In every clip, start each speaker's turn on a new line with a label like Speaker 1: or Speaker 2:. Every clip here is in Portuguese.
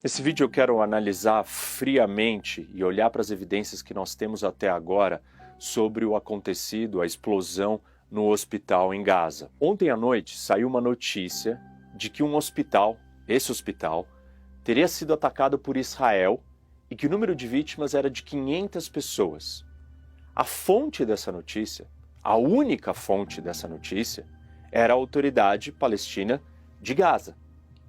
Speaker 1: Nesse vídeo eu quero analisar friamente e olhar para as evidências que nós temos até agora sobre o acontecido, a explosão no hospital em Gaza. Ontem à noite saiu uma notícia de que um hospital, esse hospital, teria sido atacado por Israel e que o número de vítimas era de 500 pessoas. A fonte dessa notícia, a única fonte dessa notícia, era a autoridade palestina de Gaza,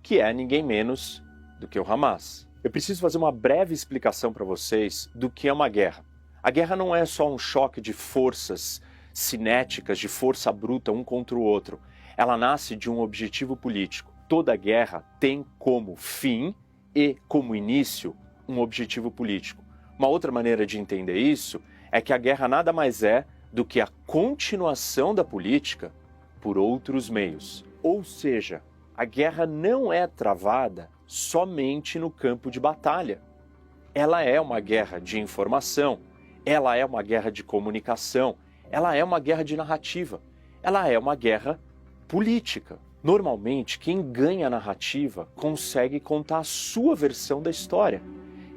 Speaker 1: que é ninguém menos do que o Hamas. Eu preciso fazer uma breve explicação para vocês do que é uma guerra. A guerra não é só um choque de forças cinéticas, de força bruta um contra o outro. Ela nasce de um objetivo político. Toda guerra tem como fim e como início um objetivo político. Uma outra maneira de entender isso é que a guerra nada mais é do que a continuação da política por outros meios. Ou seja, a guerra não é travada somente no campo de batalha. Ela é uma guerra de informação, ela é uma guerra de comunicação, ela é uma guerra de narrativa, ela é uma guerra política. Normalmente, quem ganha a narrativa consegue contar a sua versão da história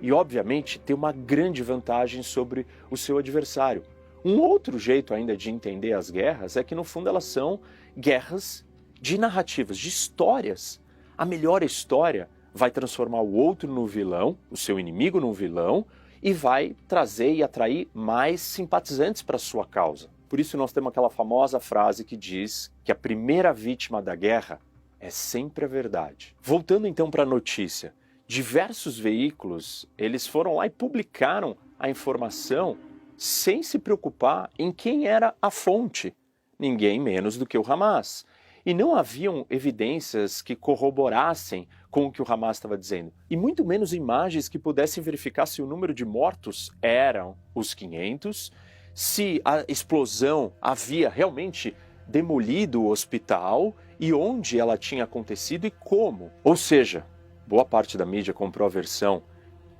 Speaker 1: e, obviamente, ter uma grande vantagem sobre o seu adversário. Um outro jeito ainda de entender as guerras é que, no fundo, elas são guerras de narrativas, de histórias. A melhor história vai transformar o outro no vilão, o seu inimigo no vilão, e vai trazer e atrair mais simpatizantes para a sua causa. Por isso nós temos aquela famosa frase que diz que a primeira vítima da guerra é sempre a verdade. Voltando então para a notícia, diversos veículos, eles foram lá e publicaram a informação sem se preocupar em quem era a fonte, ninguém menos do que o Hamas. E não haviam evidências que corroborassem com o que o Hamas estava dizendo. E muito menos imagens que pudessem verificar se o número de mortos eram os 500, se a explosão havia realmente demolido o hospital e onde ela tinha acontecido e como. Ou seja, boa parte da mídia comprou a versão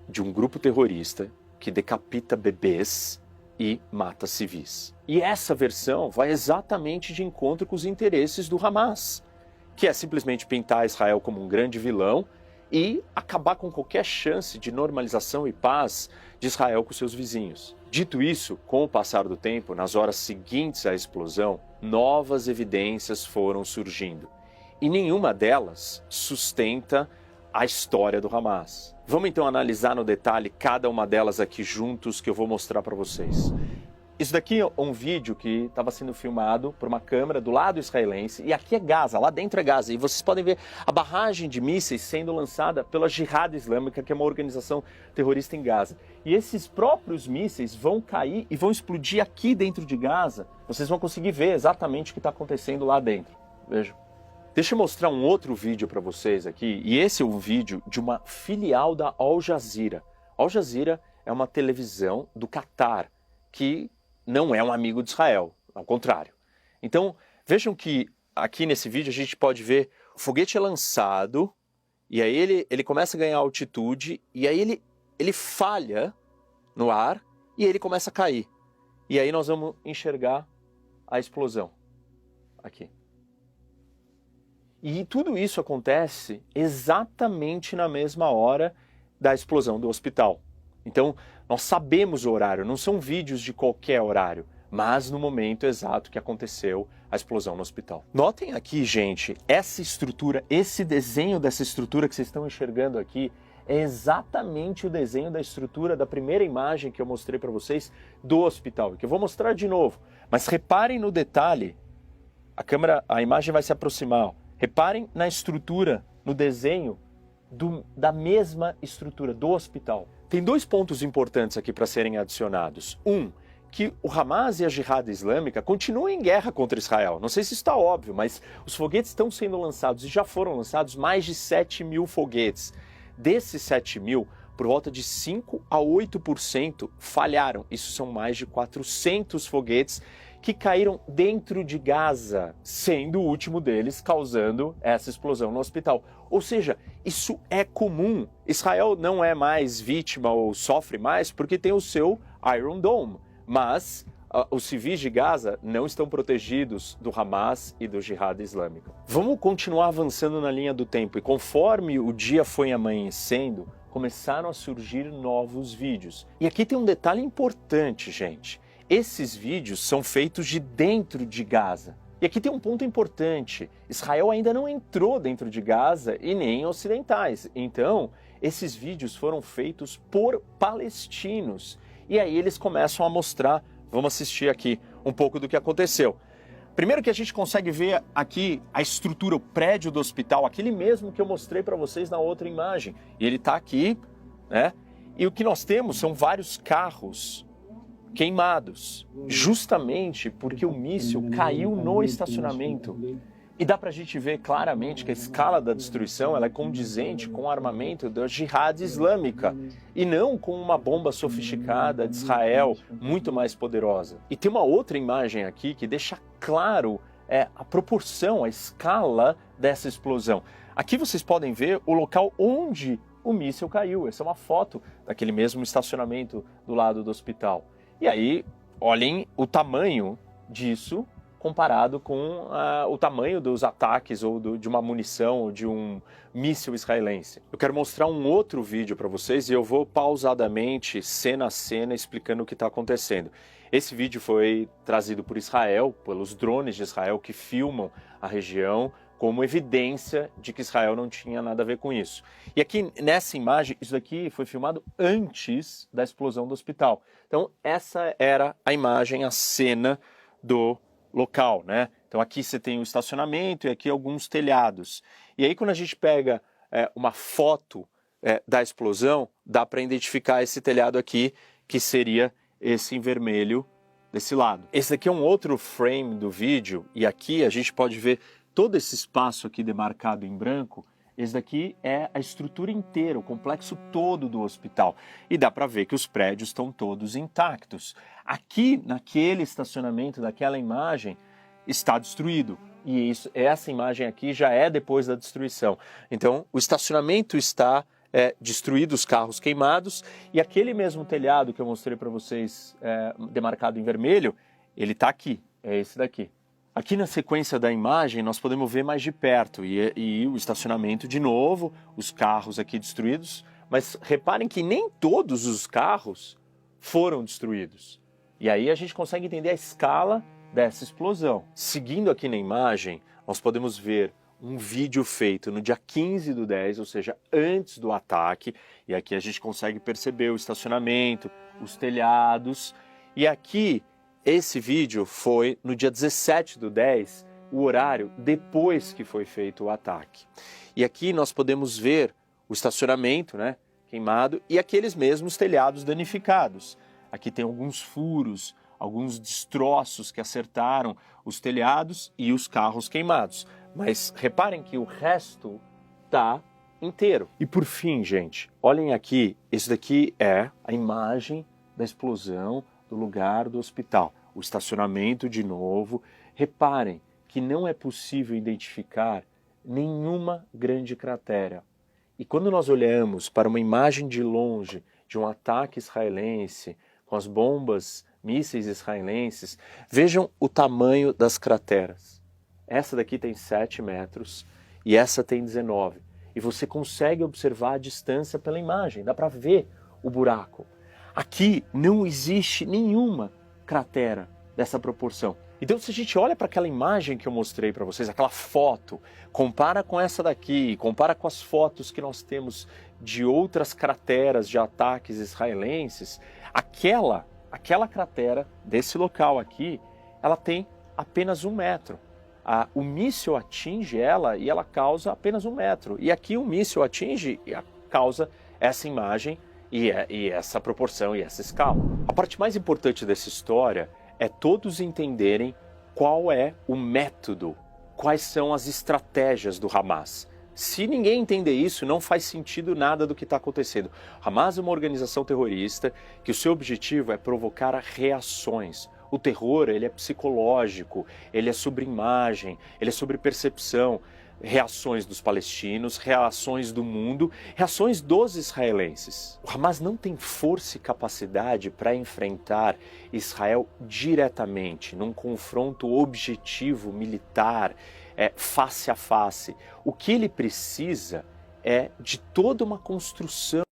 Speaker 1: de um grupo terrorista que decapita bebês e mata civis. E essa versão vai exatamente de encontro com os interesses do Hamas, que é simplesmente pintar Israel como um grande vilão e acabar com qualquer chance de normalização e paz de Israel com seus vizinhos. Dito isso, com o passar do tempo, nas horas seguintes à explosão, novas evidências foram surgindo. E nenhuma delas sustenta a história do Hamas. Vamos então analisar no detalhe cada uma delas aqui juntos que eu vou mostrar para vocês. Isso daqui é um vídeo que estava sendo filmado por uma câmera do lado israelense e aqui é Gaza, lá dentro é Gaza. E vocês podem ver a barragem de mísseis sendo lançada pela Jihad Islâmica, que é uma organização terrorista em Gaza. E esses próprios mísseis vão cair e vão explodir aqui dentro de Gaza. Vocês vão conseguir ver exatamente o que está acontecendo lá dentro. Vejam. Deixa eu mostrar um outro vídeo para vocês aqui, e esse é um vídeo de uma filial da Al Jazeera. Al Jazeera é uma televisão do Catar, que não é um amigo de Israel, ao contrário. Então, vejam que aqui nesse vídeo a gente pode ver o foguete é lançado, e aí ele começa a ganhar altitude, e aí ele falha no ar, e ele começa a cair. E aí nós vamos enxergar a explosão aqui. E tudo isso acontece exatamente na mesma hora da explosão do hospital. Então, nós sabemos o horário, não são vídeos de qualquer horário, mas no momento exato que aconteceu a explosão no hospital. Notem aqui, gente, essa estrutura, esse desenho dessa estrutura que vocês estão enxergando aqui, é exatamente o desenho da estrutura da primeira imagem que eu mostrei para vocês do hospital, que eu vou mostrar de novo. Mas reparem no detalhe, a imagem vai se aproximar, ó. Reparem na estrutura, no desenho da mesma estrutura do hospital. Tem dois pontos importantes aqui para serem adicionados. Um, que o Hamas e a Jihad Islâmica continuam em guerra contra Israel. Não sei se isso está óbvio, mas os foguetes estão sendo lançados e já foram lançados mais de 7 mil foguetes. Desses 7 mil, por volta de 5 a 8% falharam. Isso são mais de 400 foguetes que caíram dentro de Gaza, sendo o último deles causando essa explosão no hospital. Ou seja, isso é comum. Israel não é mais vítima ou sofre mais porque tem o seu Iron Dome, mas os civis de Gaza não estão protegidos do Hamas e do Jihad Islâmico. Vamos continuar avançando na linha do tempo, e conforme o dia foi amanhecendo, começaram a surgir novos vídeos. E aqui tem um detalhe importante, gente. Esses vídeos são feitos de dentro de Gaza. E aqui tem um ponto importante. Israel ainda não entrou dentro de Gaza e nem ocidentais. Então, esses vídeos foram feitos por palestinos. E aí eles começam a mostrar, vamos assistir aqui um pouco do que aconteceu. Primeiro que a gente consegue ver aqui a estrutura, o prédio do hospital, aquele mesmo que eu mostrei para vocês na outra imagem. E ele está aqui, né? E o que nós temos são vários carros queimados, justamente porque o míssil caiu no estacionamento. E dá para a gente ver claramente que a escala da destruição ela é condizente com o armamento da Jihad Islâmica e não com uma bomba sofisticada de Israel muito mais poderosa. E tem uma outra imagem aqui que deixa claro a proporção, a escala dessa explosão. Aqui vocês podem ver o local onde o míssil caiu. Essa é uma foto daquele mesmo estacionamento do lado do hospital. E aí, olhem o tamanho disso comparado com o tamanho dos ataques ou de uma munição ou de um míssil israelense. Eu quero mostrar um outro vídeo para vocês e eu vou pausadamente, cena a cena, explicando o que está acontecendo. Esse vídeo foi trazido por Israel, pelos drones de Israel que filmam a região, como evidência de que Israel não tinha nada a ver com isso. E aqui nessa imagem, isso daqui foi filmado antes da explosão do hospital. Então essa era a imagem, a cena do local, né? Então aqui você tem o estacionamento e aqui alguns telhados. E aí quando a gente pega uma foto da explosão, dá para identificar esse telhado aqui, que seria esse em vermelho desse lado. Esse aqui é um outro frame do vídeo e aqui a gente pode ver todo esse espaço aqui demarcado em branco. Esse daqui é a estrutura inteira, o complexo todo do hospital. E dá para ver que os prédios estão todos intactos. Aqui, naquele estacionamento daquela imagem, está destruído. E essa imagem aqui já é depois da destruição. Então, o estacionamento está destruído, os carros queimados. E aquele mesmo telhado que eu mostrei para vocês, demarcado em vermelho, ele está aqui, é esse daqui. Aqui na sequência da imagem nós podemos ver mais de perto e o estacionamento de novo, os carros aqui destruídos, mas reparem que nem todos os carros foram destruídos. E aí a gente consegue entender a escala dessa explosão. Seguindo aqui na imagem, nós podemos ver um vídeo feito no dia 15/10, ou seja, antes do ataque, e aqui a gente consegue perceber o estacionamento, os telhados, e aqui esse vídeo foi no dia 17/10, o horário depois que foi feito o ataque. E aqui nós podemos ver o estacionamento, né, queimado e aqueles mesmos telhados danificados. Aqui tem alguns furos, alguns destroços que acertaram os telhados e os carros queimados. Mas reparem que o resto está inteiro. E por fim, gente, olhem aqui, esse daqui é a imagem da explosão do lugar do hospital. O estacionamento de novo. Reparem que não é possível identificar nenhuma grande cratera. E quando nós olhamos para uma imagem de longe de um ataque israelense, com as bombas, mísseis israelenses, vejam o tamanho das crateras. Essa daqui tem 7 metros e essa tem 19. E você consegue observar a distância pela imagem, dá para ver o buraco. Aqui não existe nenhuma cratera dessa proporção. Então, se a gente olha para aquela imagem que eu mostrei para vocês, aquela foto, compara com essa daqui, compara com as fotos que nós temos de outras crateras de ataques israelenses, aquela cratera desse local aqui, ela tem apenas 1 metro. O míssil atinge ela e ela causa apenas 1 metro. E aqui o míssil atinge e causa essa imagem e essa proporção e essa escala. A parte mais importante dessa história é todos entenderem qual é o método, quais são as estratégias do Hamas. Se ninguém entender isso, não faz sentido nada do que está acontecendo. Hamas é uma organização terrorista que o seu objetivo é provocar reações. O terror, ele é psicológico, ele é sobre imagem, ele é sobre percepção. reações dos palestinos, reações do mundo, reações dos israelenses. O Hamas não tem força e capacidade para enfrentar Israel diretamente, num confronto objetivo militar, face a face. O que ele precisa é de toda uma construção